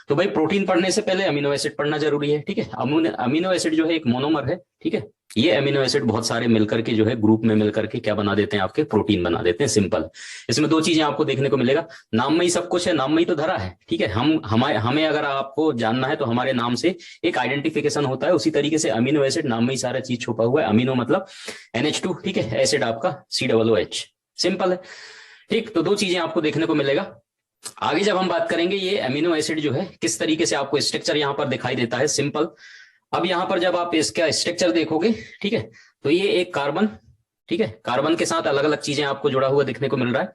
तो भाई प्रोटीन पढ़ने से पहले अमीनो एसिड पढ़ना जरूरी है, ठीक है। अमीनो एसिड जो है एक मोनोमर है, ठीक है। ये अमीनो एसिड बहुत सारे मिलकर के जो है ग्रुप में मिलकर के क्या बना देते हैं, आपके प्रोटीन बना देते हैं, सिंपल। इसमें दो चीजें आपको देखने को मिलेगा, नाम में ही सब कुछ है, नाम में ही तो धरा है, ठीक है। हमें अगर आपको जानना है तो हमारे नाम से एक आइडेंटिफिकेशन होता है, उसी तरीके से अमीनो एसिड नाम में ही सारा चीज छुपा हुआ है। अमीनो मतलब NH2, ठीक है, एसिड आपका COOH, सिंपल है, ठीक। तो दो चीजें आपको देखने को मिलेगा। आगे जब हम बात करेंगे ये अमीनो एसिड जो है किस तरीके से आपको स्ट्रक्चर यहां पर दिखाई देता है, सिंपल। अब यहां पर जब आप इसका स्ट्रक्चर देखोगे, ठीक है, तो ये एक कार्बन, ठीक है, कार्बन के साथ अलग अलग चीजें आपको जुड़ा हुआ देखने को मिल रहा है।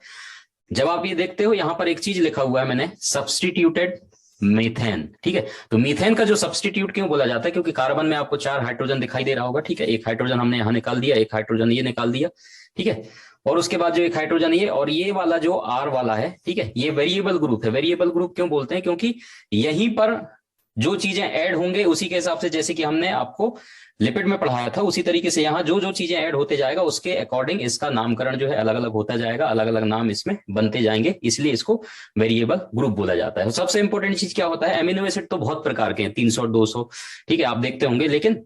जब आप ये देखते हो यहां पर एक चीज लिखा हुआ है मैंने, सब्सटीट्यूटेड मीथेन, ठीक है। तो मीथेन का जो सब्सटीट्यूट क्यों बोला जाता है, क्योंकि कार्बन में आपको 4 हाइड्रोजन दिखाई दे रहा होगा, ठीक है। एक हाइड्रोजन हमने यहां निकाल दिया, एक हाइड्रोजन ये निकाल दिया, ठीक है। और उसके बाद जो एक हाइड्रोजन ये, और ये वाला जो R वाला है, ठीक है, ये वेरिएबल ग्रुप है। वेरिएबल ग्रुप क्यों बोलते हैं, क्योंकि यहीं पर जो चीजें ऐड होंगे उसी के हिसाब से, जैसे कि हमने आपको लिपिड में पढ़ाया था, उसी तरीके से यहाँ जो जो चीजें ऐड होते जाएगा उसके अकॉर्डिंग इसका नामकरण जो है अलग अलग होता जाएगा, अलग अलग नाम इसमें बनते जाएंगे, इसलिए इसको वेरिएबल ग्रुप बोला जाता है। सबसे इंपॉर्टेंट चीज क्या होता है, अमीनो एसिड तो बहुत प्रकार के हैं, 300 200, ठीक है, आप देखते होंगे, लेकिन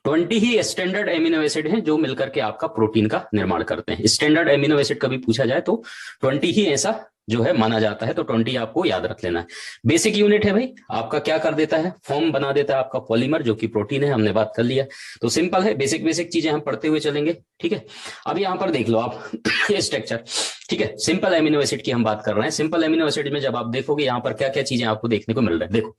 20 ही स्टैंडर्ड एमिनो एसिड हैं जो मिलकर के आपका प्रोटीन का निर्माण करते हैं। स्टैंडर्ड एमिनो एसिड कभी पूछा जाए तो 20 ही ऐसा जो है माना जाता है, तो 20 आपको याद रख लेना है। बेसिक यूनिट है भाई, आपका क्या कर देता है, फॉर्म बना देता है आपका पॉलीमर, जो कि प्रोटीन है, हमने बात कर लिया। तो सिंपल है, बेसिक बेसिक चीजें हम पढ़ते हुए चलेंगे, ठीक है। अब यहां पर देख लो आप ये स्ट्रक्चर, ठीक है, सिंपल एमिनो एसिड की हम बात कर रहे हैं। सिंपल एमिनो एसिड में जब आप देखोगे यहां पर क्या क्या चीजें आपको देखने को मिल रहा है, देखो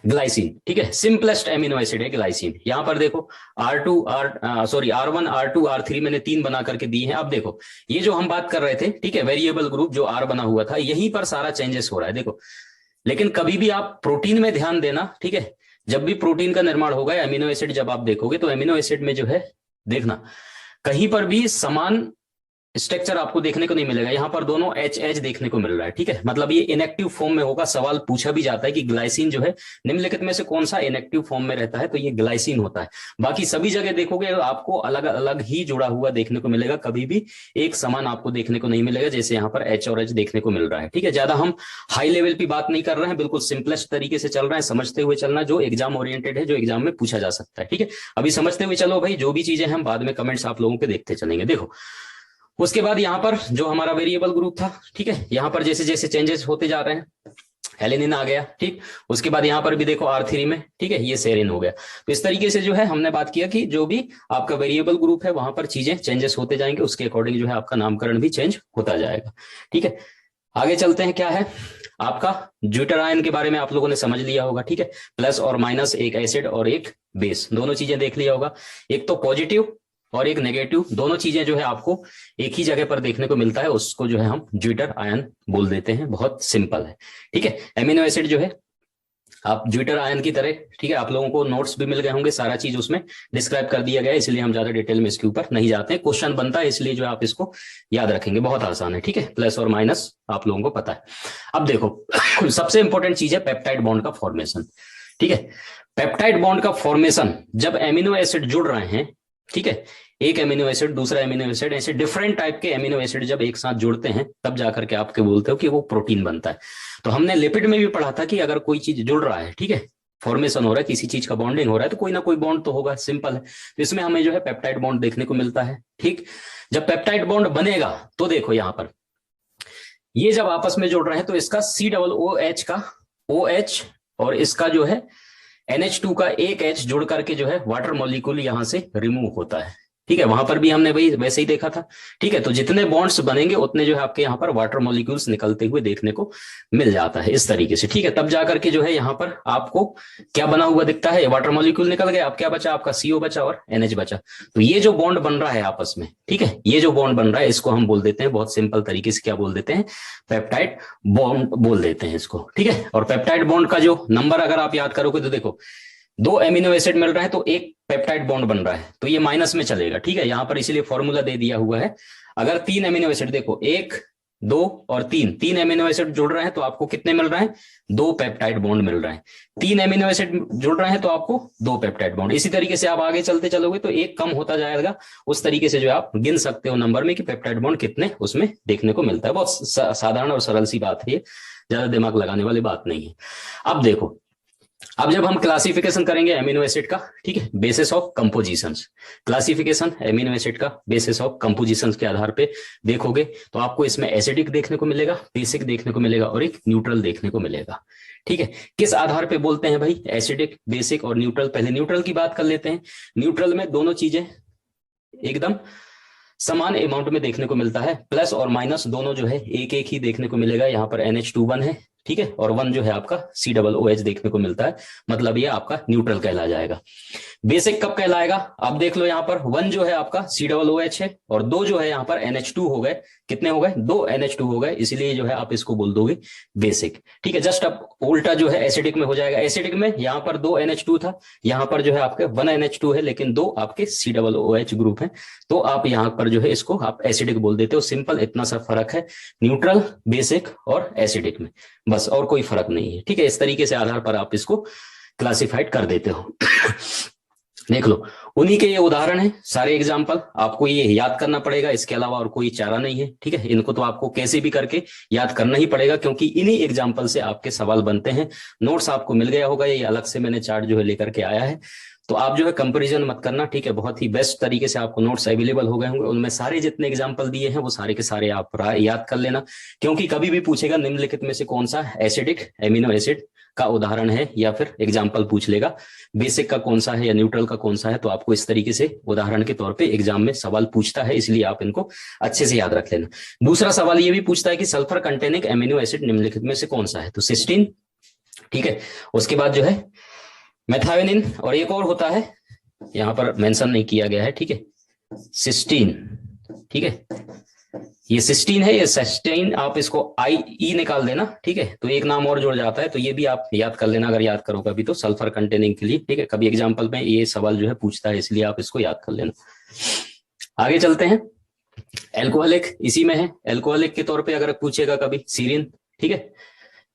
ग्लाइसिन, ठीक है, सिंपलेस्ट एमिनो एसिड है ग्लाइसिन। यहां पर देखो R1 R2 R3 मैंने 3 बना करके दिए हैं। अब देखो ये जो हम बात कर रहे थे, ठीक है, वेरिएबल ग्रुप जो R बना हुआ था, यहीं पर सारा चेंजेस हो रहा है, देखो। लेकिन कभी भी आप प्रोटीन में ध्यान देना, ठीक है, जब भी प्रोटीन का निर्माण होगा, एमिनो एसिड जब आप देखोगे तो एमिनो एसिड में जो है देखना कहीं पर भी समान स्ट्रक्चर आपको देखने को नहीं मिलेगा। यहां पर दोनों H देखने को मिल रहा है, ठीक है, मतलब ये इनएक्टिव फॉर्म में होगा। सवाल पूछा भी जाता है कि ग्लाइसिन जो है निम्नलिखित में से कौन सा इनएक्टिव फॉर्म में रहता है, तो ये ग्लाइसिन होता है। बाकी सभी जगह देखोगे आपको अलग अलग ही जुड़ा हुआ देखने को मिलेगा, कभी भी एक समान आपको देखने को नहीं मिलेगा, जैसे यहाँ पर H और H देखने को मिल रहा है, ठीक है। ज्यादा हम हाई लेवल की बात नहीं कर रहे हैं, बिल्कुल सिंपलेस्ट तरीके से चल रहे हैं, समझते हुए चलना, जो एग्जाम ओरिएंटेड है, जो एग्जाम में पूछा जा सकता है, ठीक है। अभी समझते हुए चलो भाई, जो भी चीजें हम बाद में कमेंट्स आप लोगों के देखते चलेंगे। देखो उसके बाद यहां पर जो हमारा वेरिएबल ग्रुप था, ठीक है, यहां पर जैसे जैसे चेंजेस होते जा रहे हैं, एलेनिन आ गया, ठीक। उसके बाद यहां पर भी देखो R3 में, ठीक है, ये सेरिन हो गया। तो इस तरीके से जो है हमने बात किया कि जो भी आपका वेरिएबल ग्रुप है वहां पर चीजें चेंजेस होते जाएंगे, उसके अकॉर्डिंग जो है आपका नामकरण भी चेंज होता जाएगा, ठीक है। आगे चलते हैं, क्या है आपका ज्यूटर आयन के बारे में आप लोगों ने समझ लिया होगा, ठीक है, प्लस और माइनस, एक एसिड और एक बेस, दोनों चीजें देख लिया होगा। एक तो पॉजिटिव और एक नेगेटिव, दोनों चीजें जो है आपको एक ही जगह पर देखने को मिलता है, उसको जो है हम ज्यूटर आयन बोल देते हैं, बहुत सिंपल है, ठीक है। एमिनो एसिड जो है आप ज्यूटर आयन की तरह, ठीक है, आप लोगों को नोट्स भी मिल गए होंगे, सारा चीज उसमें डिस्क्राइब कर दिया गया है, इसलिए हम ज्यादा डिटेल में इसके ऊपर नहीं जाते हैं। क्वेश्चन बनता है इसलिए जो आप इसको याद रखेंगे, बहुत आसान है, ठीक है, प्लस और माइनस आप लोगों को पता है। अब देखो सबसे इंपॉर्टेंट चीज है पेप्टाइड बॉन्ड का फॉर्मेशन, ठीक है। पेप्टाइड बॉन्ड का फॉर्मेशन जब एमिनो एसिड जुड़ रहे हैं, ठीक है, एक एमिनो एसिड दूसरा एमिनो एसिड, ऐसे डिफरेंट टाइप के एमिनो एसिड जब एक साथ जुड़ते हैं तब जाकर के आपके बोलते हो कि वो प्रोटीन बनता है। तो हमने लिपिड में भी पढ़ा था कि अगर कोई चीज जुड़ रहा है, ठीक है, फॉर्मेशन हो रहा है, किसी चीज का बॉन्डिंग हो रहा है, तो कोई ना कोई बॉन्ड तो होगा, सिंपल है। तो इसमें हमें जो है पेप्टाइड बॉन्ड देखने को मिलता है, ठीक। जब पेप्टाइड बॉन्ड बनेगा तो देखो यहां पर ये जब आपस में जुड़ रहे हैं तो इसका COOH का OH और इसका जो है NH2 का एक H जुड़ करके जो है वाटर मॉलिक्यूल यहां से रिमूव होता है, ठीक है। वहां पर भी हमने भाई वैसे ही देखा था, ठीक है। तो जितने बॉन्ड्स बनेंगे उतने जो है आपके यहाँ पर वाटर मॉलिक्यूल्स निकलते हुए देखने को मिल जाता है, इस तरीके से, ठीक है। तब जाकर के जो है यहाँ पर आपको क्या बना हुआ दिखता है, वाटर मॉलिक्यूल निकल गया, अब क्या बचा, आपका CO बचा और NH बचा। तो ये जो बॉन्ड बन रहा है आपस में, ठीक है, ये जो बॉन्ड बन रहा है इसको हम बोल देते हैं बहुत सिंपल तरीके से, क्या बोल देते हैं, पेप्टाइड बॉन्ड बोल देते हैं इसको, ठीक है। और पेप्टाइड बॉन्ड का जो नंबर अगर आप याद करोगे तो देखो 2 एमिनो एसिड मिल रहा है तो एक पेप्टाइड बॉन्ड बन रहा है, तो ये माइनस में चलेगा, ठीक है। यहां पर इसीलिए फॉर्मूला दे दिया हुआ है। अगर 3 एमिनो एसिड, देखो 1 2 और 3 एमिनो एसिड जुड़ रहे हैं तो आपको कितने मिल रहे हैं, 2 पेप्टाइड बॉन्ड मिल रहे हैं। 3 एमिनो एसिड जुड़ रहे हैं तो आपको 2 पेप्टाइड बॉन्ड। इसी तरीके से आप आगे चलते चलोगे तो एक कम होता जाएगा, उस तरीके से जो आप गिन सकते हो नंबर में कि पेप्टाइड बॉन्ड कितने उसमें देखने को मिलता है। बहुत साधारण और सरल सी बात है, ज्यादा दिमाग लगाने वाली बात नहीं है। अब देखो, अब जब हम क्लासिफिकेशन करेंगे एमिनो एसिड का, ठीक है, basis of compositions, classification amino acid का बेसिस ऑफ कंपोजिशंस के आधार पे देखोगे तो आपको इसमें एसिडिक देखने को मिलेगा, बेसिक देखने को मिलेगा और एक न्यूट्रल देखने को मिलेगा। ठीक है, किस आधार पे बोलते हैं भाई एसिडिक, बेसिक और न्यूट्रल? पहले न्यूट्रल की बात कर लेते हैं। न्यूट्रल में दोनों चीजें एकदम समान अमाउंट में देखने को मिलता है, प्लस और माइनस दोनों जो है एक एक ही देखने को मिलेगा। यहाँ पर NH2 है, ठीक है, और 1 जो है आपका COOH देखने को मिलता है, मतलब ये आपका न्यूट्रल कहला जाएगा। बेसिक कब कहलाएगा? आप देख लो, यहाँ पर 1 जो है आपका COOH है और 2 जो है यहाँ पर NH2 हो गए। कितने हो गए? 2 NH2 हो गए, इसलिए जो है आप इसको बोल दोगे बेसिक। ठीक है, जस्ट अब उल्टा जो है एसिडिक में हो जाएगा। एसिडिक में यहाँ पर 2 NH2 था, यहाँ पर जो है आपके 1 NH2 है, लेकिन 2 आपके COOH ग्रुप है, तो आप यहाँ पर जो है इसको आप एसिडिक बोल देते हो। सिंपल इतना सा फर्क है न्यूट्रल, बेसिक और एसिडिक में, बस, और कोई फर्क नहीं है। ठीक है, इस तरीके से आधार पर आप इसको क्लासिफाइड कर देते हो। देख लो, उन्हीं के ये उदाहरण है सारे एग्जाम्पल, आपको ये याद करना पड़ेगा, इसके अलावा और कोई चारा नहीं है। ठीक है, इनको तो आपको कैसे भी करके याद करना ही पड़ेगा, क्योंकि इन्हीं एग्जाम्पल से आपके सवाल बनते हैं। नोट्स आपको मिल गया होगा, ये अलग से मैंने चार्ट जो है लेकर के आया है, तो आप जो है कंपैरिजन मत करना। ठीक है, बहुत ही बेस्ट तरीके से आपको नोट्स अवेलेबल हो गए होंगे, उनमें सारे जितने एग्जाम्पल दिए हैं वो सारे के सारे आप याद कर लेना, क्योंकि कभी भी पूछेगा निम्नलिखित में से कौन सा एसिडिक एमिनो एसिड का उदाहरण है, या फिर एग्जाम्पल पूछ लेगा बेसिक का कौन सा है या न्यूट्रल का कौन सा है, तो आपको इस तरीके से उदाहरण के तौर पे एग्जाम में सवाल पूछता है, इसलिए आप इनको अच्छे से याद रख लेना। दूसरा सवाल ये भी पूछता है कि सल्फर कंटेनिंग एमिनो एसिड निम्नलिखित में से कौन सा है, तो सिस्टीन। ठीक है, उसके बाद जो है मेथायोनिन, और एक और होता है यहां पर मेंशन नहीं किया गया है, ठीक है, सिस्टीन। ठीक है, ये सिस्टीन है, ये सिस्टीन, आप इसको IE निकाल देना। ठीक है, तो एक नाम और जुड़ जाता है, तो ये भी आप याद कर लेना, अगर याद करो कभी तो सल्फर कंटेनिंग के लिए। ठीक है, कभी एग्जाम्पल में ये सवाल जो है पूछता है, इसलिए आप इसको याद कर लेना। आगे चलते हैं, एल्कोहलिक इसी में है। एल्कोहलिक के तौर पे अगर पूछेगा कभी सीरिन, ठीक है,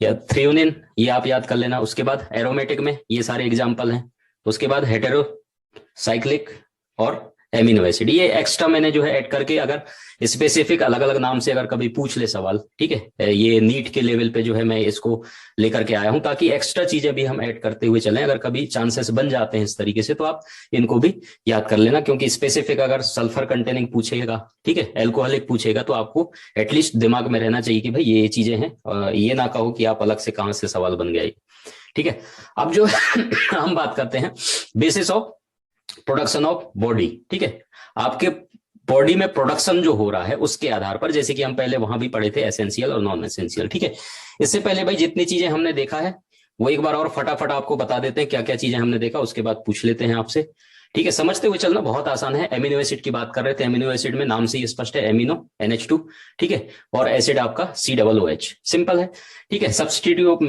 या थ्रियोनिन, ये आप याद कर लेना। उसके बाद एरोमेटिक में ये सारे एग्जाम्पल हैं। उसके बाद हेटेरो साइक्लिक और एमिनो एसिड, ये एक्स्ट्रा मैंने जो है ऐड करके, अगर स्पेसिफिक अलग अलग नाम से अगर कभी पूछ ले सवाल, ठीक है, ये नीट के लेवल पे जो है मैं इसको लेकर के आया हूं, ताकि एक्स्ट्रा चीजें भी हम ऐड करते हुए चलें। अगर कभी चांसेस बन जाते हैं इस तरीके से, तो आप इनको भी याद कर लेना, क्योंकि स्पेसिफिक अगर सल्फर कंटेनिंग पूछेगा, ठीक है, एल्कोहलिक पूछेगा, तो आपको एटलीस्ट दिमाग में रहना चाहिए कि भाई ये चीजें हैं, ये ना कहो कि आप अलग से कहां से सवाल बन गया। ठीक है, अब जो हम बात करते हैं basis of production of body. ठीक है, आपके बॉडी में प्रोडक्शन जो हो रहा है उसके आधार पर, जैसे कि हम पहले वहां भी पढ़े थे एसेंशियल और नॉन एसेंशियल। ठीक है, इससे पहले भाई जितनी चीजें हमने देखा है वो एक बार और फटाफट आपको बता देते हैं, क्या क्या चीजें हमने देखा, उसके बाद पूछ लेते हैं आपसे। ठीक है, समझते हुए चलना, बहुत आसान है। एमिनो एसिड की बात कर रहे थे, एमिनो एसिड में नाम से ही स्पष्ट है, एमिनो NH2, ठीक है, और एसिड आपका COOH, सिंपल है। ठीक है, सब्स्टिट्यूट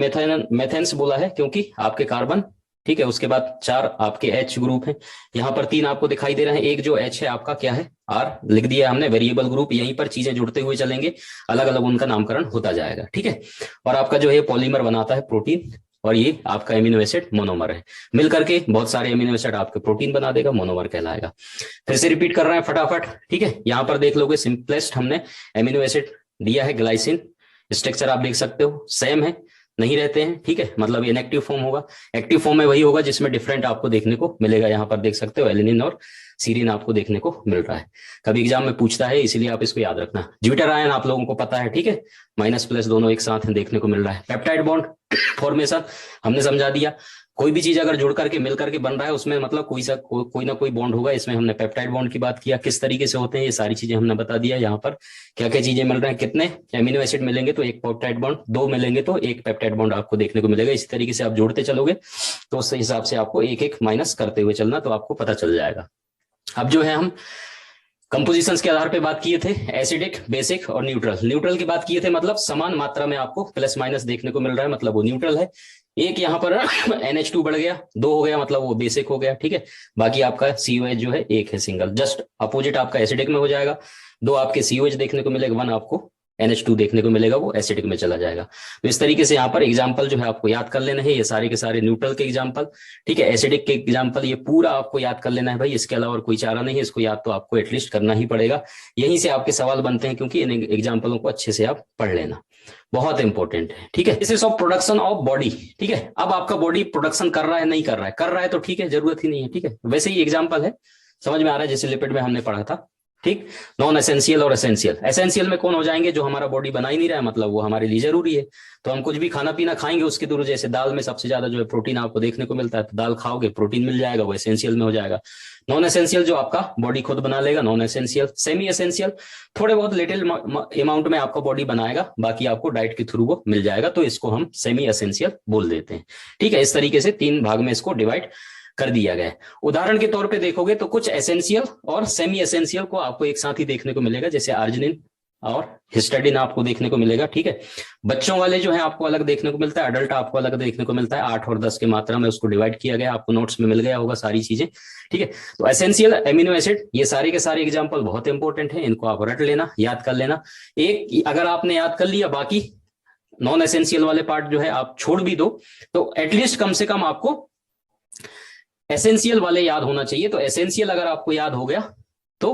मेथेन्स बोला है क्योंकि आपके कार्बन, ठीक है, उसके बाद 4 आपके H ग्रुप हैं, यहाँ पर 3 आपको दिखाई दे रहे हैं, एक जो H है आपका क्या है, R लिख दिया हमने, वेरिएबल ग्रुप। यहीं पर चीजें जुड़ते हुए चलेंगे, अलग अलग उनका नामकरण होता जाएगा। ठीक है, और आपका जो है पॉलीमर बनाता है प्रोटीन, और ये आपका एमिनो एसिड मोनोमर है, मिलकर के बहुत सारे एमिनो एसिड आपके प्रोटीन बना देगा, मोनोमर कहलाएगा। फिर से रिपीट कर रहे हैं फटाफट। ठीक है, यहाँ पर देख लोगे सिंपलेस्ट हमने एमिनो एसिड दिया है, ग्लाइसिन, स्ट्रक्चर आप देख सकते हो सेम है, नहीं रहते हैं। ठीक है, मतलब इनएक्टिव फॉर्म होगा। एक्टिव फॉर्म में वही होगा जिसमें डिफरेंट आपको देखने को मिलेगा, यहाँ पर देख सकते हो एलिनिन और सीरीन आपको देखने को मिल रहा है, कभी एग्जाम में पूछता है, इसीलिए आप इसको याद रखना। ज्यूटर आयन आप लोगों को पता है, ठीक है, माइनस प्लस दोनों एक साथ देखने को मिल रहा है। पेप्टाइड बॉन्ड फॉर्मेशन हमने समझा दिया, कोई भी चीज अगर जुड़ करके मिल करके बन रहा है उसमें मतलब कोई ना कोई बॉन्ड होगा, इसमें हमने पेप्टाइड बॉन्ड की बात किया, किस तरीके से होते हैं ये सारी चीजें हमने बता दिया। यहाँ पर क्या क्या चीजें मिल रहे हैं, कितने एमिनो एसिड मिलेंगे तो एक पेप्टाइड बॉन्ड, 2 मिलेंगे तो एक पेप्टाइड बॉन्ड आपको देखने को मिलेगा। इसी तरीके से आप जोड़ते चलोगे तो उस हिसाब से आपको एक एक माइनस करते हुए चलना, तो आपको पता चल जाएगा। अब जो है हम कंपोजिशंस के आधार पे बात किए थे, एसिडिक, बेसिक और न्यूट्रल। न्यूट्रल की बात किए थे, मतलब समान मात्रा में आपको प्लस माइनस देखने को मिल रहा है, मतलब वो न्यूट्रल है। एक यहाँ पर NH2 बढ़ गया, 2 हो गया, मतलब वो बेसिक हो गया। ठीक है, बाकी आपका COH जो है एक है सिंगल, जस्ट अपोजिट आपका एसिडिक में हो जाएगा। 2 आपके COH देखने को मिलेगा, 1 आपको NH2 देखने को मिलेगा, वो एसिडिक में चला जाएगा। तो इस तरीके से यहाँ पर एग्जाम्पल जो है आपको याद कर लेना है, ये सारे के सारे न्यूट्रल के एग्जाम्पल। ठीक है, एसिडिक के एग्जाम्पल ये पूरा आपको याद कर लेना है भाई, इसके अलावा और कोई चारा नहीं है, इसको याद तो आपको एटलीस्ट करना ही पड़ेगा। यहीं से आपके सवाल बनते हैं, क्योंकि इन एग्जाम्पलों को अच्छे से आप पढ़ लेना। बहुत इंपॉर्टेंट है, ठीक है। This of production of body, ठीक है। अब आपका बॉडी प्रोडक्शन कर रहा है नहीं कर रहा है, कर रहा है तो ठीक है, जरूरत ही नहीं है, ठीक है। वैसे ही एग्जांपल है, समझ में आ रहा है, जैसे लिपिड में हमने पढ़ा था, ठीक। नॉन एसेंशियल और एसेंशियल। एसेंशियल में कौन हो जाएंगे, जो हमारा बॉडी बना ही नहीं रहा है, मतलब वो हमारे लिए जरूरी है। तो हम कुछ भी खाना पीना खाएंगे उसके थ्रू, जैसे दाल में सबसे ज्यादा जो है प्रोटीन आपको देखने को मिलता है, तो दाल खाओगे प्रोटीन मिल जाएगा, वो एसेंशियल में हो जाएगा। नॉन एसेंशियल जो आपका बॉडी खुद बना लेगा, नॉन एसेंशियल। सेमी एसेंशियल थोड़े बहुत लिटिल अमाउंट में आपका बॉडी बनाएगा, बाकी आपको डाइट के थ्रू वो मिल जाएगा, तो इसको हम सेमी एसेंशियल बोल देते हैं, ठीक है। इस तरीके से 3 भाग में इसको डिवाइड कर दिया गया है। उदाहरण के तौर पे देखोगे तो कुछ एसेंशियल और सेमी एसेंशियल को आपको एक साथ ही देखने को मिलेगा, जैसे आर्जिनिन और हिस्टाडिन आपको देखने को मिलेगा, ठीक है। बच्चों वाले जो है आपको अलग देखने को मिलता है, अडल्ट आपको अलग देखने को मिलता है। 8 और 10 की मात्रा में उसको डिवाइड किया गया, आपको नोट्स में मिल गया होगा सारी चीजें, ठीक है। तो एसेंशियल एमिनो एसिड, ये सारे के सारे एग्जाम्पल बहुत इंपॉर्टेंट है, इनको आप रट लेना, याद कर लेना। एक अगर आपने याद कर लिया, बाकी नॉन एसेंशियल वाले पार्ट जो है आप छोड़ भी दो, तो एटलीस्ट कम से कम आपको एसेंशियल वाले याद होना चाहिए। तो एसेंशियल अगर आपको याद हो गया तो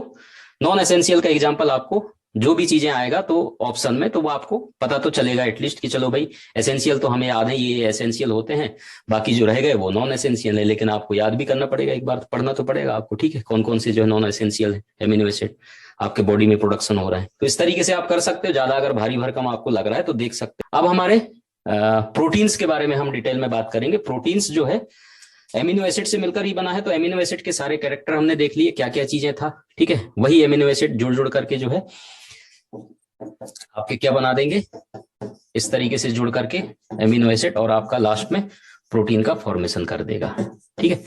नॉन एसेंशियल का एग्जांपल आपको जो भी चीजें आएगा तो ऑप्शन में, तो वो आपको पता तो चलेगा एटलीस्ट कि चलो भाई एसेंशियल तो हमें याद है, ये एसेंशियल होते हैं, बाकी जो रह गए वो नॉन एसेंशियल है। लेकिन आपको याद भी करना पड़ेगा, एक बार पढ़ना तो पड़ेगा आपको, ठीक है, कौन कौन से जो है नॉन एसेंशियल है एमिनो एसिड आपके बॉडी में प्रोडक्शन हो रहा है। तो इस तरीके से आप कर सकते हो, ज्यादा अगर भारी भरकम आपको लग रहा है तो देख सकते हो। अब हमारे प्रोटीन्स के बारे में हम डिटेल में बात करेंगे। प्रोटीन्स जो है एमिनो एसिड से मिलकर ही बना है, तो एमिनो एसिड के सारे कैरेक्टर हमने देख लिए, क्या क्या चीजें था, ठीक है। वही एमिनो एसिड जुड़ जुड़ करके जो है आपके क्या बना देंगे, इस तरीके से जुड़ करके एमिनो एसिड, और आपका लास्ट में प्रोटीन का फॉर्मेशन कर देगा, ठीक है,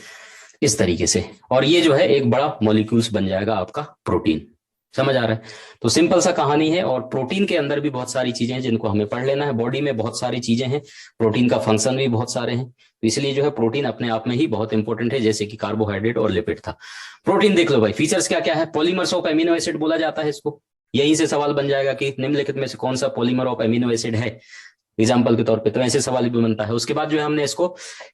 इस तरीके से। और ये जो है एक बड़ा मॉलिक्यूल्स बन जाएगा आपका प्रोटीन, समझ आ रहा है। तो सिंपल सा कहानी है। और प्रोटीन के अंदर भी बहुत सारी चीजें हैं जिनको हमें पढ़ लेना है। बॉडी में बहुत सारी चीजें हैं, प्रोटीन का फंक्शन भी बहुत सारे हैं, तो इसलिए जो है प्रोटीन अपने आप में ही बहुत इंपॉर्टेंट है, जैसे कि कार्बोहाइड्रेट और लिपिड था। प्रोटीन देख लो भाई, फीचर्स क्या क्या है। पॉलीमर्स ऑफ एमिनो एसिड बोला जाता है इसको, यहीं से सवाल बन जाएगा कि निम्नलिखित में से कौन सा पॉलीमर ऑफ एमिनो एसिड है, एग्जाम्पल के तौर पे, तो ऐसे सवाल भी बनता है। उसके बाद जो है हमने इसको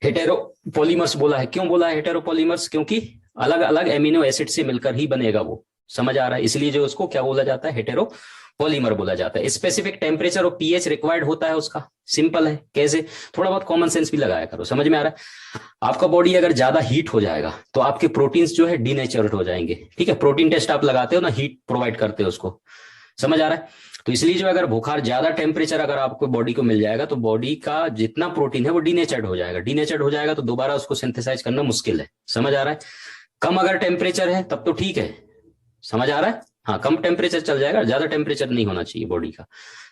हेटेरोपॉलीमर्स बोला है। क्यों बोला है हेटेरोपॉलीमर्स, क्योंकि अलग अलग एमिनो एसिड से मिलकर ही बनेगा वो, समझ आ रहा है, इसलिए जो उसको क्या बोला जाता है, हेटेरोपॉलीमर बोला जाता है। स्पेसिफिक टेम्परेचर और पीएच रिक्वायर्ड होता है उसका, सिंपल है। कैसे, थोड़ा बहुत कॉमन सेंस भी लगाया करो, समझ में आ रहा है। आपका बॉडी अगर ज्यादा हीट हो जाएगा तो आपके प्रोटीन्स जो है डीनेचर्ड हो जाएंगे, ठीक है। प्रोटीन टेस्ट आप लगाते हो ना, हीट प्रोवाइड करते हो उसको, समझ आ रहा है। तो इसलिए जो अगर बुखार ज्यादा टेम्परेचर अगर आपको बॉडी को मिल जाएगा तो बॉडी का जितना प्रोटीन है वो डीनेचर्ड हो जाएगा। डीनेचर्ड हो जाएगा तो दोबारा उसको सिंथेसाइज करना मुश्किल है, समझ आ रहा है। कम अगर टेम्परेचर है तब तो ठीक है, समझ आ रहा है, हाँ कम टेम्परेचर चल जाएगा, ज्यादा टेम्परेचर नहीं होना चाहिए बॉडी का,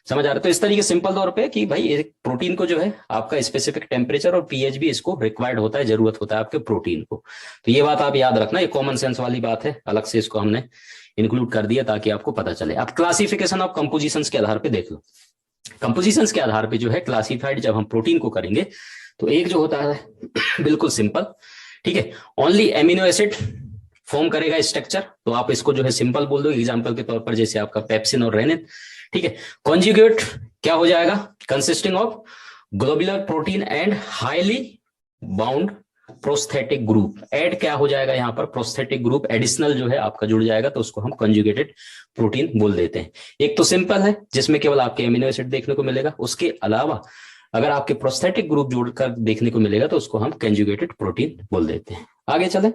समझ आ रहा है। तो इस तरीके सिंपल तौर पे कि भाई एक प्रोटीन को जो है आपका स्पेसिफिक टेम्परेचर और पीएच भी इसको रिक्वायर्ड होता है, जरूरत होता है आपके प्रोटीन को। तो ये बात आप याद रखना, ये कॉमन सेंस वाली बात है, अलग से इसको हमने इंक्लूड कर दिया ताकि आपको पता चले। अब क्लासिफिकेशन ऑफ कंपोजिशंस के आधार पे देख लो। कंपोजिशंस के आधार पे जो है क्लासिफाइड जब हम प्रोटीन को करेंगे तो एक जो होता है बिल्कुल सिंपल, ठीक है, ओनली एमिनो एसिड फॉर्म करेगा स्ट्रक्चर, तो आप इसको जो है सिंपल बोल दो, एग्जांपल के तौर पर जैसे आपका पेप्सिन और रेनिन, ठीक है। कॉन्जुगेट क्या हो जाएगा, consisting of globular protein and highly bound prosthetic group. Add क्या हो जाएगा यहाँ पर, प्रोस्थेटिक ग्रुप एडिशनल जो है आपका जुड़ जाएगा, तो उसको हम कंजुगेटेड प्रोटीन बोल देते हैं। एक तो सिंपल है जिसमें केवल आपके एमिनो एसिड देखने को मिलेगा, उसके अलावा अगर आपके प्रोस्थेटिक ग्रुप जोड़कर देखने को मिलेगा तो उसको हम कंजुगेटेड प्रोटीन बोल देते हैं। आगे चले,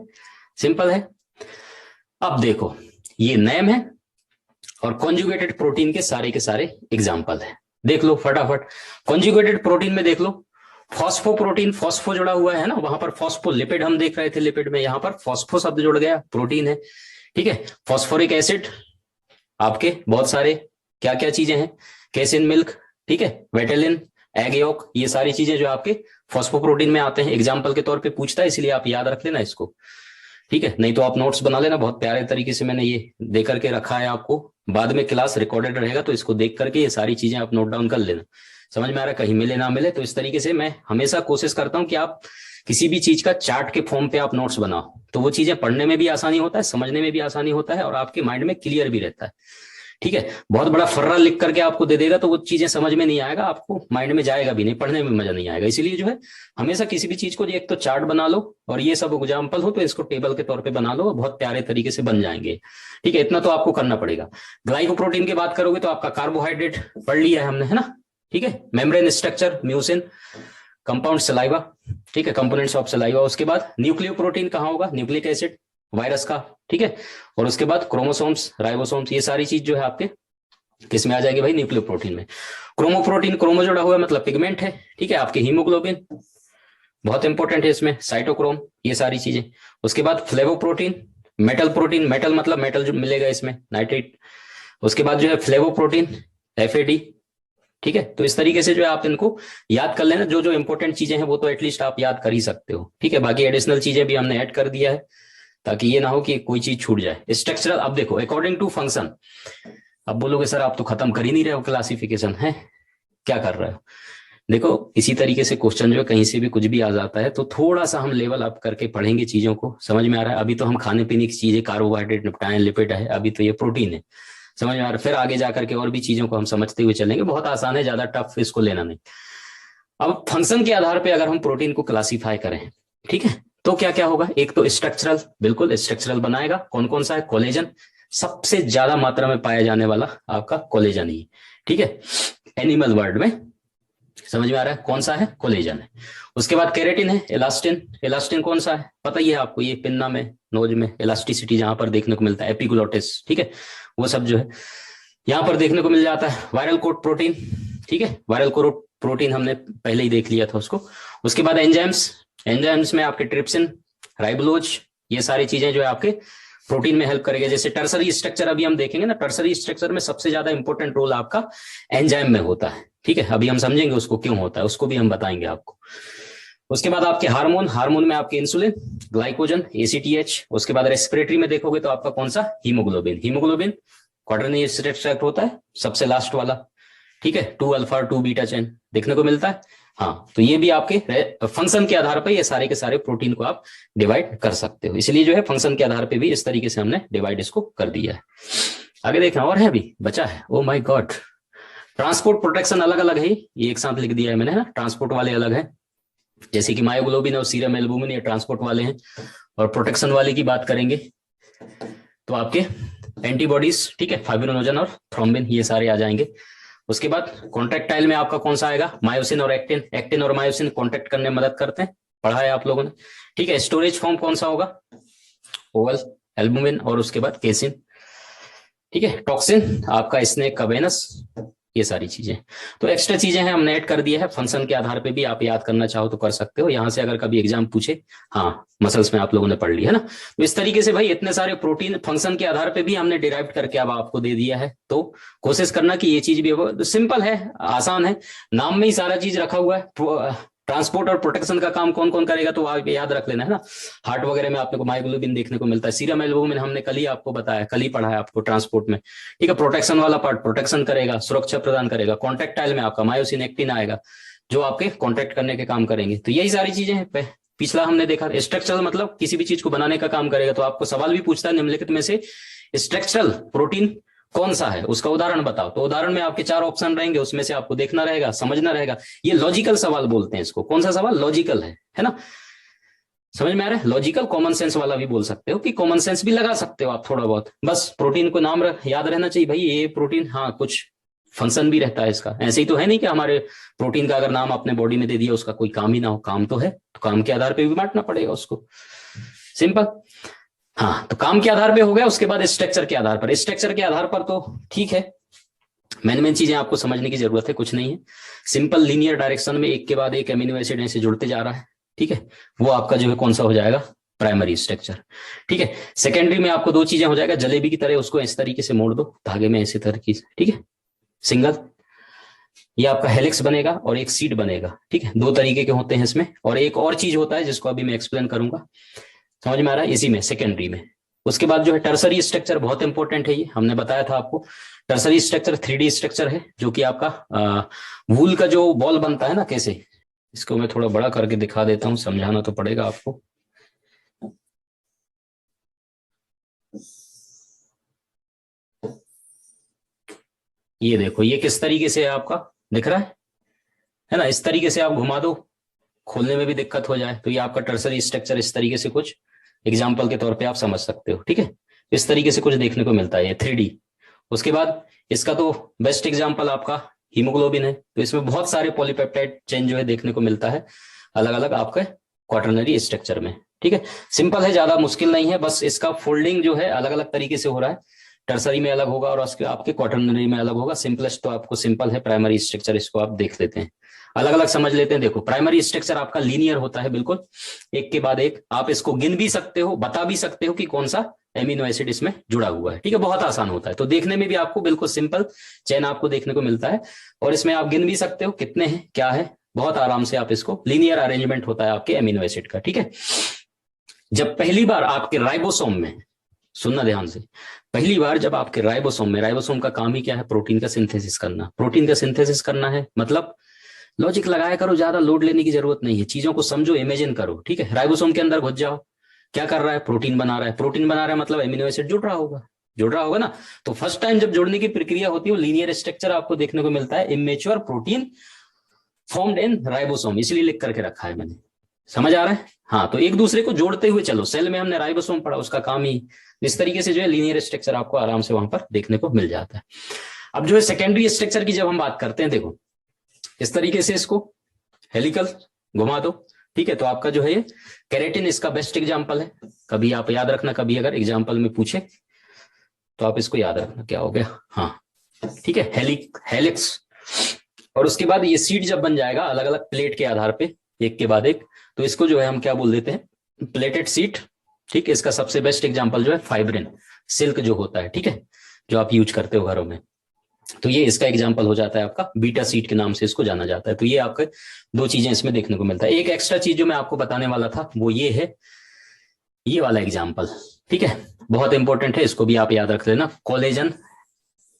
सिंपल है। अब देखो ये नेम है और कॉन्जुगेटेड प्रोटीन के सारे एग्जाम्पल है, देख लो फटाफट। कॉन्जुगेटेड प्रोटीन में देख लो, फॉस्फोप्रोटीन, फॉस्फो जुड़ा हुआ है ना, वहां पर फॉस्फोलिपिड हम देख रहे थे, लिपिड में यहाँ पर फॉस्फो शब्द जुड़ गया, प्रोटीन है, ठीक है। फॉस्फोरिक एसिड आपके बहुत सारे क्या क्या चीजें हैं, कैसिन मिल्क, ठीक है, वेटेलिन, एग योक, ये सारी चीजें जो आपके फॉस्फोप्रोटीन में आते हैं। एग्जाम्पल के तौर पे पूछता है, इसलिए आप याद रख लेना इसको, ठीक है, नहीं तो आप नोट्स बना लेना। बहुत प्यारे तरीके से मैंने ये दे करके रखा है आपको, बाद में क्लास रिकॉर्डेड रहेगा तो इसको देख करके ये सारी चीजें आप नोट डाउन कर लेना, समझ में आ रहा है, कहीं मिले ना मिले। तो इस तरीके से मैं हमेशा कोशिश करता हूं कि आप किसी भी चीज का चार्ट के फॉर्म पे आप नोट्स बनाओ, तो वो चीजें पढ़ने में भी आसानी होता है, समझने में भी आसानी होता है और आपके माइंड में क्लियर भी रहता है, ठीक है। बहुत बड़ा फर्रा लिख करके आपको दे देगा तो वो चीजें समझ में नहीं आएगा, आपको माइंड में जाएगा भी नहीं, पढ़ने में मजा नहीं आएगा। इसीलिए जो है हमेशा किसी भी चीज को एक तो चार्ट बना लो, और ये सब एग्जाम्पल हो तो इसको टेबल के तौर पे बना लो, बहुत प्यारे तरीके से बन जाएंगे, ठीक है। इतना तो आपको करना पड़ेगा। ग्लाइकोप्रोटीन की बात करोगे तो आपका कार्बोहाइड्रेट पढ़ लिया है हमने, है ना, ठीक है, membrane structure mucin, compound saliva, ठीक है, कंपोनेंट्स ऑफ सलाइवा। उसके बाद न्यूक्लियोप्रोटीन कहाँ होगा, न्यूक्लिक एसिड वायरस का, ठीक है। और उसके बाद क्रोमोसोम्स, राइबोसोम्स, ये सारी चीज जो है आपके किस में आ जाएगी भाई, न्यूक्लियोप्रोटीन में। क्रोमोप्रोटीन, क्रोमो जुड़ा हुआ मतलब पिगमेंट है, ठीक है। आपके हीमोग्लोबिन बहुत इंपॉर्टेंट है इसमें, साइटोक्रोम, ये सारी चीजें। उसके बाद फ्लेवोप्रोटीन, मेटल प्रोटीन, मेटल मतलब मेटल जो मिलेगा इसमें, नाइट्रेट। उसके बाद जो है फ्लेवोप्रोटीन, FAD, ठीक है। तो इस तरीके से जो है आप इनको याद कर लेना, जो जो इंपॉर्टेंट चीजें हैं वो तो एटलीस्ट आप याद कर ही सकते हो, ठीक है। बाकी एडिशनल चीजें भी हमने ऐड कर दिया है ताकि ये ना हो कि कोई चीज छूट जाए। स्ट्रक्चरल, अब देखो अकॉर्डिंग टू फंक्शन, अब बोलोगे सर आप तो खत्म कर ही नहीं रहे हो क्लासिफिकेशन, है क्या कर रहे हो। देखो इसी तरीके से क्वेश्चन जो कहीं से भी कुछ भी आ जाता है तो थोड़ा सा हम लेवल अप करके पढ़ेंगे चीजों को, समझ में आ रहा है। अभी तो हम खाने पीने की चीजें, कार्बोहाइड्रेट निपटाएं, लिपिड है, अभी तो ये प्रोटीन है, समझ में आ रहा है। फिर आगे जाकर के और भी चीजों को हम समझते हुए चलेंगे, बहुत आसान है, ज्यादा टफ इसको लेना नहीं। अब फंक्शन के आधार पर अगर हम प्रोटीन को क्लासीफाई करें, ठीक है, तो क्या क्या होगा। एक तो स्ट्रक्चरल, बिल्कुल स्ट्रक्चरल बनाएगा, कौन कौन सा है, कोलेजन, सबसे ज्यादा मात्रा में पाया जाने वाला आपका कोलेजन ही, ठीक है। एनिमल वर्ल्ड में समझ में आ रहा है कौन सा है, कोलेजन है। उसके बाद केराटिन है, इलास्टिन, इलास्टिन कौन सा है पता ही है आपको, ये पिन्ना में, नोज में इलास्टिसिटी जहां पर देखने को मिलता है, एपिग्लोटिस, ठीक है, वो सब जो है यहां पर देखने को मिल जाता है। वायरल कोट प्रोटीन, ठीक है, वायरल कोट प्रोटीन हमने पहले ही देख लिया था उसको। उसके बाद एंजाइम्स, एंजाइम्स में आपके ट्रिप्सिन, राइबोलोज, ये सारी चीजें जो है आपके प्रोटीन में हेल्प करेगा। जैसे टर्सरी स्ट्रक्चर अभी हम देखेंगे ना, टर्सरी स्ट्रक्चर में सबसे ज्यादा इंपॉर्टेंट रोल आपका एंजाइम में होता है, ठीक है। अभी हम समझेंगे उसको क्यों होता है, उसको भी हम बताएंगे आपको। उसके बाद आपके हार्मोन, हार्मोन में आपके इंसुलिन, ग्लाइकोजन, ACTH। उसके बाद रेस्पिरेटरी में देखोगे तो आपका कौन सा, हीमोग्लोबिन, हीमोग्लोबिन क्वाटरनरी एक्सट्रैक्ट होता है, सबसे लास्ट वाला, ठीक है। 2 अल्फा 2 बीटा चेन देखने को मिलता है। हाँ, तो ये भी आपके फंक्शन के आधार पर ये सारे के सारे प्रोटीन को आप डिवाइड कर सकते हो, इसलिए जो है फंक्शन के आधार पे भी इस तरीके से हमने डिवाइड इसको कर दिया है। आगे देखना और है, अभी बचा है, oh my God. Transport protection अलग अलग है, ये एक साथ लिख दिया है मैंने, है ना, ट्रांसपोर्ट वाले अलग है, जैसे कि मायोग्लोबिन और सीरम एल्बुमिन ये ट्रांसपोर्ट वाले हैं। और प्रोटेक्शन वाले की बात करेंगे तो आपके एंटीबॉडीज, ठीक है, फाइब्रिनोजन और थ्रोम्बिन, ये सारे आ जाएंगे। उसके बाद कॉन्ट्रेक्टाइल में आपका कौन सा आएगा, मायोसिन और एक्टिन, एक्टिन और मायोसिन कॉन्ट्रैक्ट करने में मदद करते हैं, पढ़ा है आप लोगों ने, ठीक है। स्टोरेज फॉर्म कौन सा होगा, ओवल, एल्बुमिन और उसके बाद केसिन, ठीक है। टॉक्सिन आपका स्नेक का वेनस, ये सारी चीजें। तो एक्स्ट्रा चीजें हैं हमने ऐड कर दिया है, फंक्शन के आधार पे भी आप याद करना चाहो तो कर सकते हो, यहां से अगर कभी एग्जाम पूछे, हाँ मसल्स में आप लोगों ने पढ़ लिया है ना। तो इस तरीके से भाई इतने सारे प्रोटीन फंक्शन के आधार पे भी हमने डिराइव करके अब आपको दे दिया है, तो कोशिश करना कि ये चीज भी हो। तो सिंपल है, आसान है, नाम में ही सारा चीज रखा हुआ है। ट्रांसपोर्ट और प्रोटेक्शन का काम कौन कौन करेगा तो आप याद रख लेना, है ना। हार्ट वगैरह में आपने को मायोग्लोबिन देखने को मिलता है, सीरम एल्बुमिन हमने कल ही आपको बताया, कल ही पढ़ा है आपको ट्रांसपोर्ट में, ठीक है। प्रोटेक्शन वाला पार्ट प्रोटेक्शन करेगा, सुरक्षा प्रदान करेगा। कॉन्ट्रैक्टाइल में आपका मायोसिन, एक्टिन आएगा जो आपके कॉन्ट्रैक्ट करने के काम करेंगे। तो यही सारी चीजें हैं। पिछला हमने देखा स्ट्रक्चरल मतलब किसी भी चीज को बनाने का काम करेगा। तो आपको सवाल भी पूछता है निम्नलिखित में से स्ट्रक्चरल प्रोटीन कौन सा है, उसका उदाहरण बताओ। तो उदाहरण में आपके 4 ऑप्शन रहेंगे, उसमें से आपको देखना रहेगा, समझना रहेगा। ये लॉजिकल सवाल बोलते हैं इसको। कौन सा सवाल, लॉजिकल है ना, समझ में आ रहा है। लॉजिकल, कॉमन सेंस वाला भी बोल सकते हो, कि कॉमन सेंस भी लगा सकते हो आप थोड़ा बहुत। बस प्रोटीन को नाम याद रहना चाहिए भाई, ये प्रोटीन, हाँ कुछ फंक्शन भी रहता है इसका। ऐसे ही तो है नहीं कि हमारे प्रोटीन का अगर नाम अपने बॉडी में दे दिया उसका कोई काम ही ना हो, काम तो है, तो काम के आधार पर भी बांटना पड़ेगा उसको, सिंपल। हाँ, तो काम के आधार पे हो गया। उसके बाद स्ट्रक्चर के आधार पर, स्ट्रक्चर के आधार पर तो ठीक है, मेन चीजें आपको समझने की जरूरत है, कुछ नहीं है। सिंपल लीनियर डायरेक्शन में एक के बाद एक अमीनो एसिड ऐसे जुड़ते जा रहा है, ठीक है, वो आपका जो है कौन सा हो जाएगा, प्राइमरी स्ट्रक्चर, ठीक है। सेकेंडरी में आपको 2 चीजें हो जाएगा, जलेबी की तरह उसको इस तरीके से मोड़ दो धागे में, ऐसे तरीके से, ठीक है। सिंगल, ये आपका हेलिक्स बनेगा और एक सीड बनेगा, ठीक है। 2 तरीके के होते हैं इसमें। और एक और चीज होता है जिसको अभी मैं एक्सप्लेन करूंगा, समझ में आ रहा है, इसी में सेकेंडरी में। उसके बाद जो है टर्सरी स्ट्रक्चर, बहुत इंपॉर्टेंट है, ये हमने बताया था आपको। टर्सरी स्ट्रक्चर 3D स्ट्रक्चर है, जो कि आपका वूल का जो बॉल बनता है ना, कैसे, इसको मैं थोड़ा बड़ा करके दिखा देता हूं, समझाना तो पड़ेगा आपको। ये देखो, ये किस तरीके से आपका दिख रहा है ना, इस तरीके से आप घुमा दो, खोलने में भी दिक्कत हो जाए तो ये आपका टर्सरी स्ट्रक्चर इस तरीके से कुछ एग्जाम्पल के तौर पे आप समझ सकते हो, ठीक है। इस तरीके से कुछ देखने को मिलता है ये 3D। उसके बाद इसका तो बेस्ट एग्जाम्पल आपका हीमोग्लोबिन है। तो इसमें बहुत सारे पॉलीपेप्टाइड चेन जो है देखने को मिलता है अलग अलग आपके क्वाटरनरी स्ट्रक्चर में। ठीक है, सिंपल है, ज्यादा मुश्किल नहीं है, बस इसका फोल्डिंग जो है अलग अलग तरीके से हो रहा है। टर्सरी में अलग होगा और उसके आपके क्वाटरनरी में अलग होगा। सिंपलेस्ट तो आपको सिंपल है, प्राइमरी स्ट्रक्चर, इसको आप देख लेते हैं, अलग अलग समझ लेते हैं। देखो प्राइमरी स्ट्रक्चर आपका लीनियर होता है, बिल्कुल एक के बाद एक। आप इसको गिन भी सकते हो, बता भी सकते हो कि कौन सा एमिनो एसिड इसमें जुड़ा हुआ है। ठीक है, बहुत आसान होता है। तो देखने में भी आपको बिल्कुल सिंपल चेन आपको देखने को मिलता है, और इसमें आप गिन भी सकते हो कितने हैं क्या है, बहुत आराम से आप इसको, लीनियर अरेंजमेंट होता है आपके एमिनो एसिड का। ठीक है, जब पहली बार आपके राइबोसोम में, सुनना ध्यान से, पहली बार जब आपके राइबोसोम में, राइबोसोम का काम ही क्या है, प्रोटीन का सिंथेसिस करना। प्रोटीन का सिंथेसिस करना है मतलब लॉजिक लगाया करो, ज्यादा लोड लेने की जरूरत नहीं है, चीजों को समझो, इमेजिन करो। ठीक है, राइबोसोम के अंदर घुस जाओ, क्या कर रहा है, प्रोटीन बना रहा है। प्रोटीन बना रहा है मतलब एमिनो एसिड जुड़ रहा होगा, जुड़ रहा होगा ना। तो फर्स्ट टाइम जब जोड़ने की प्रक्रिया होती है वो लीनियर स्ट्रक्चर आपको देखने को मिलता है, immature protein formed in ribosome, इसलिए लिख करके रखा है मैंने। समझ आ रहा है? हाँ, तो एक दूसरे को जोड़ते हुए चलो। सेल में हमने राइबोसोम पढ़ा, उसका काम ही इस तरीके से जो है लीनियर स्ट्रक्चर आपको आराम से वहां पर देखने को मिल जाता है। अब जो है सेकेंडरी स्ट्रक्चर की जब हम बात करते हैं, देखो इस तरीके से इसको हेलिकल घुमा दो। ठीक है, तो आपका जो है ये केराटिन इसका बेस्ट एग्जांपल है। कभी आप याद रखना, कभी अगर एग्जांपल में पूछे तो आप इसको याद रखना, क्या हो गया, हाँ ठीक है, हेलिक्स। और उसके बाद ये सीड जब बन जाएगा अलग अलग प्लेट के आधार पे, एक के बाद एक, तो इसको जो है हम क्या बोल देते हैं, प्लेटेड सीड। ठीक है, इसका सबसे बेस्ट एग्जांपल जो है फाइब्रिन, सिल्क जो होता है, ठीक है, जो आप यूज करते हो घरों में, तो ये इसका एग्जांपल हो जाता है आपका, बीटा सीड के नाम से इसको जाना जाता है। तो ये आपके दो चीजें इसमें देखने को मिलता है। एक एक्स्ट्रा चीज जो मैं आपको बताने वाला था वो ये है, ये वाला एग्जांपल। ठीक है, बहुत इंपॉर्टेंट है, इसको भी आप याद रख लेना, कोलेजन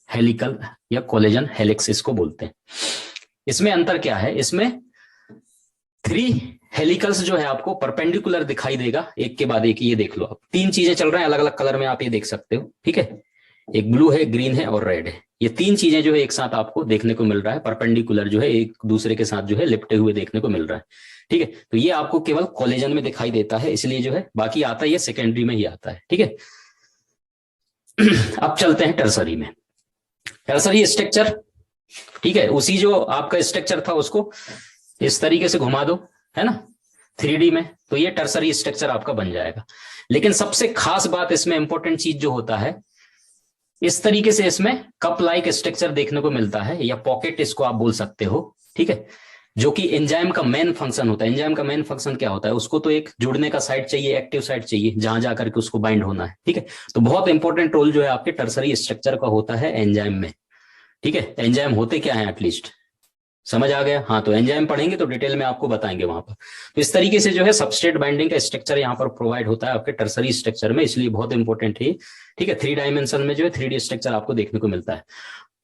हेलिकल या कोलेजन हेलिक्स इसको बोलते हैं। इसमें अंतर क्या है, इसमें 3 हेलिकल्स जो है आपको परपेंडिकुलर दिखाई देगा, एक के बाद एक। ये देख लो आप, 3 चीजें चल रहे हैं अलग अलग कलर में, आप ये देख सकते हो। ठीक है, एक ब्लू है, ग्रीन है और रेड है। ये 3 चीजें जो है एक साथ आपको देखने को मिल रहा है, परपेंडिकुलर जो है एक दूसरे के साथ जो है लिपटे हुए देखने को मिल रहा है। ठीक है, तो ये आपको केवल कोलेजन में दिखाई देता है, इसलिए जो है बाकी आता है ये सेकेंडरी में ही आता है। ठीक है, अब चलते हैं टर्सरी में। टर्सरी स्ट्रक्चर, ठीक है, उसी जो आपका स्ट्रक्चर था उसको इस तरीके से घुमा दो, है ना, 3D में, तो ये टर्सरी स्ट्रक्चर आपका बन जाएगा। लेकिन सबसे खास बात इसमें इंपॉर्टेंट चीज जो होता है, इस तरीके से इसमें कप लाइक स्ट्रक्चर देखने को मिलता है, या पॉकेट इसको आप बोल सकते हो। ठीक है, जो कि एंजाइम का मेन फंक्शन होता है। एंजाइम का मेन फंक्शन क्या होता है, उसको तो एक जुड़ने का साइट चाहिए, एक्टिव साइट चाहिए, जहां जाकर के उसको बाइंड होना है। ठीक है, तो बहुत इंपॉर्टेंट रोल जो है आपके टर्सरी स्ट्रक्चर का होता है एंजाइम में। ठीक है, एंजाइम होते क्या है एटलीस्ट समझ आ गया? हाँ, तो एंजाइम पढ़ेंगे तो डिटेल में आपको बताएंगे वहां पर। तो इस तरीके से जो है सबस्ट्रेट बाइंडिंग का स्ट्रक्चर यहाँ पर प्रोवाइड होता है आपके टर्सरी स्ट्रक्चर में, इसलिए बहुत इंपॉर्टेंट है। ठीक है, 3 डायमेंशन में जो है 3D स्ट्रक्चर आपको देखने को मिलता है,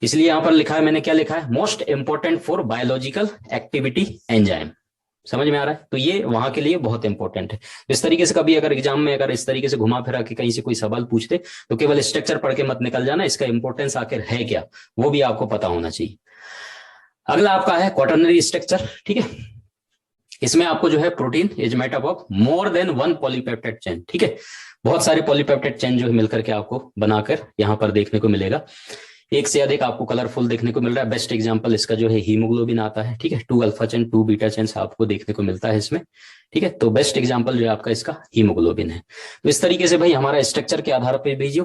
इसलिए यहाँ पर लिखा है, मैंने क्या लिखा है, most important for biological activity enzyme. समझ में आ रहा है? तो ये वहां के लिए बहुत इंपॉर्टेंट है। इस तरीके से कभी अगर एग्जाम में अगर इस तरीके से घुमा फिरा के कहीं से कोई सवाल पूछते तो केवल स्ट्रक्चर पढ़ के मत निकल जाना, इसका इंपॉर्टेंस आखिर है क्या वो भी आपको पता होना चाहिए। अगला आपका है क्वाटरनरी स्ट्रक्चर। ठीक है, इसमें आपको जो है protein is made up of more than 1 polypeptide chain. ठीक है, बहुत सारे पॉलीपेप्टाइड चेन जो है मिलकर के आपको बनाकर यहाँ पर देखने को मिलेगा, एक से अधिक आपको कलरफुल देखने को मिल रहा है। बेस्ट एग्जांपल इसका जो है हीमोग्लोबिन आता है। ठीक है, 2 अल्फा चेन 2 बीटा चेन आपको देखने को मिलता है इसमें। ठीक है, तो बेस्ट एग्जांपल जो है आपका इसका हीमोग्लोबिन है। तो इस तरीके से भाई हमारा स्ट्रक्चर के आधार पर भी जो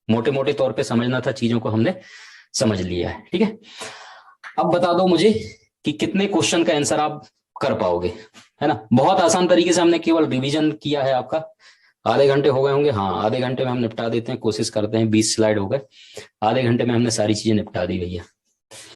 मोटे मोटे तौर पर समझना था चीजों को हमने समझ लिया है। ठीक है, अब बता दो मुझे कि कितने क्वेश्चन का आंसर आप कर पाओगे, है ना। बहुत आसान तरीके से हमने केवल रिवीजन किया है आपका, आधे घंटे हो गए होंगे। हाँ, आधे घंटे में हम निपटा देते हैं, कोशिश करते हैं, 20 स्लाइड हो गए, आधे घंटे में हमने सारी चीजें निपटा दी भैया।